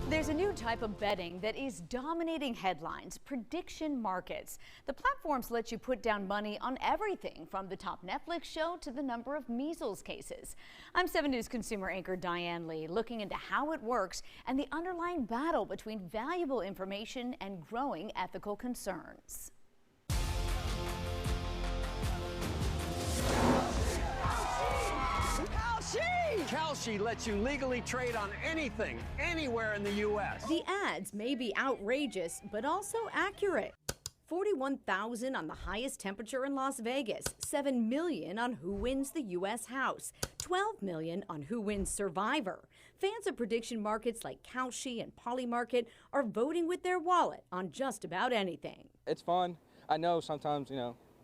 There's a new type of betting that is dominating headlines: prediction markets. The platforms let you put down money on everything from the top Netflix show to the number of measles cases. I'm 7 News consumer anchor Diane Lee, looking into how it works and the underlying battle between valuable information and growing ethical concerns. Kalshi lets you legally trade on anything, anywhere in the U.S. The ads may be outrageous, but also accurate. 41,000 on the highest temperature in Las Vegas, 7 million on who wins the U.S. House, 12 million on who wins Survivor. Fans of prediction markets like Kalshi and Polymarket are voting with their wallet on just about anything. It's fun. I know sometimes,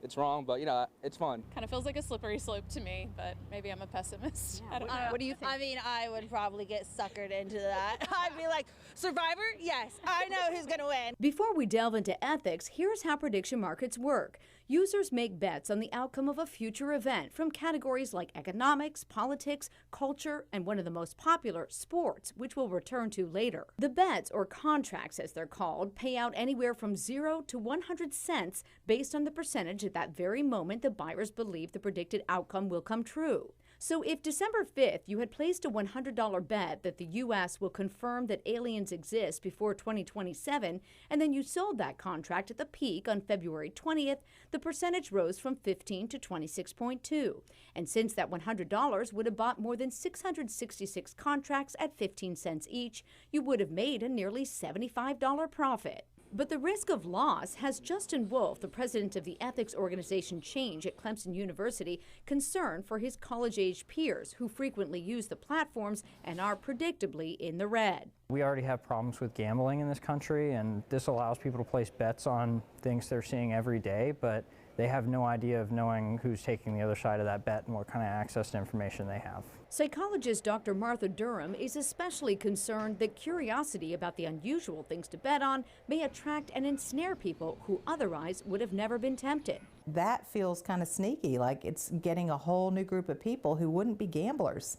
it's wrong, but it's fun. Kind of feels like a slippery slope to me, but maybe I'm a pessimist. Yeah. What do you think? I mean, I would probably get suckered into that. I'd be like, Survivor? Yes, I know who's gonna win. Before we delve into ethics, here's how prediction markets work. Users make bets on the outcome of a future event from categories like economics, politics, culture, and one of the most popular, sports, which we'll return to later. The bets, or contracts as they're called, pay out anywhere from 0 to 100 cents based on the percentage at that very moment the buyers believe the predicted outcome will come true. So if December 5th you had placed a $100 bet that the U.S. will confirm that aliens exist before 2027, and then you sold that contract at the peak on February 20th, the percentage rose from 15 to 26.2. And since that $100 would have bought more than 666 contracts at 15 cents each, you would have made a nearly $75 profit. But the risk of loss has Justin Wolf, the president of the ethics organization Change at Clemson University, concerned for his college-age peers who frequently use the platforms and are predictably in the red. We already have problems with gambling in this country, and this allows people to place bets on things they're seeing every day, but they have no idea of knowing who's taking the other side of that bet and what kind of access to information they have. Psychologist Dr. Martha Durham is especially concerned that curiosity about the unusual things to bet on may attract and ensnare people who otherwise would have never been tempted. That feels kind of sneaky, like it's getting a whole new group of people who wouldn't be gamblers.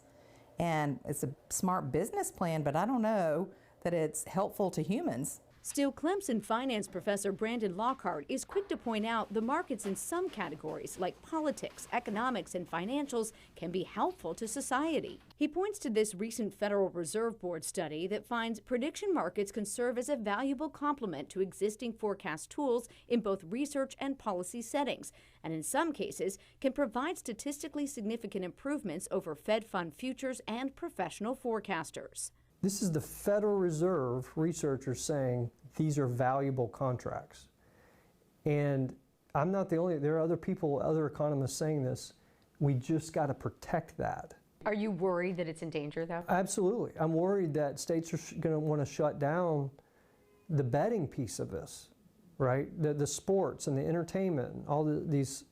And it's a smart business plan, but I don't know that it's helpful to humans. Still, Clemson finance professor Brandon Lockhart is quick to point out the markets in some categories like politics, economics, and financials can be helpful to society. He points to this recent Federal Reserve Board study that finds prediction markets can serve as a valuable complement to existing forecast tools in both research and policy settings, and in some cases can provide statistically significant improvements over Fed fund futures and professional forecasters. This is the Federal Reserve researchers saying these are valuable contracts. And I'm not the only, there are other people, other economists saying this. We just got to protect that. Are you worried that it's in danger, though? Absolutely. I'm worried that states are going to want to shut down the betting piece of this, right? The sports and the entertainment, and all these,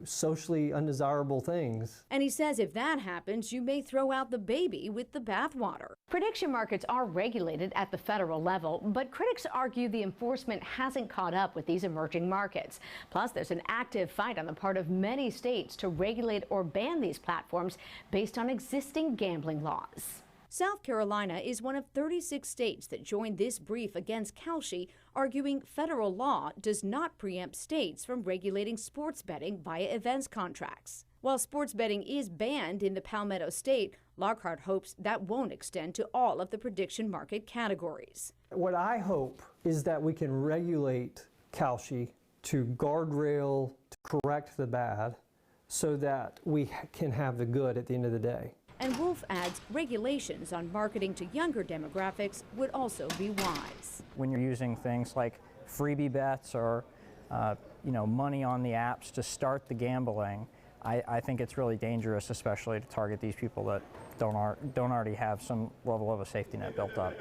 socially undesirable things. And he says if that happens, you may throw out the baby with the bathwater. Prediction markets are regulated at the federal level, but critics argue the enforcement hasn't caught up with these emerging markets. Plus, there's an active fight on the part of many states to regulate or ban these platforms based on existing gambling laws. South Carolina is one of 36 states that joined this brief against Kalshi, arguing federal law does not preempt states from regulating sports betting via events contracts. While sports betting is banned in the Palmetto State, Lockhart hopes that won't extend to all of the prediction market categories. What I hope is that we can regulate Kalshi to guardrail, to correct the bad, so that we can have the good at the end of the day. And Wolf adds regulations on marketing to younger demographics would also be wise. When you're using things like freebie bets or money on the apps to start the gambling, I think it's really dangerous, especially to target these people that don't already have some level of a safety net built up.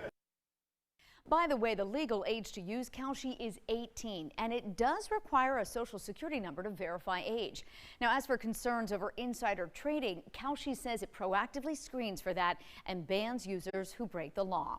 By the way, the legal age to use Kalshi is 18, and it does require a social security number to verify age. Now, as for concerns over insider trading, Kalshi says it proactively screens for that and bans users who break the law.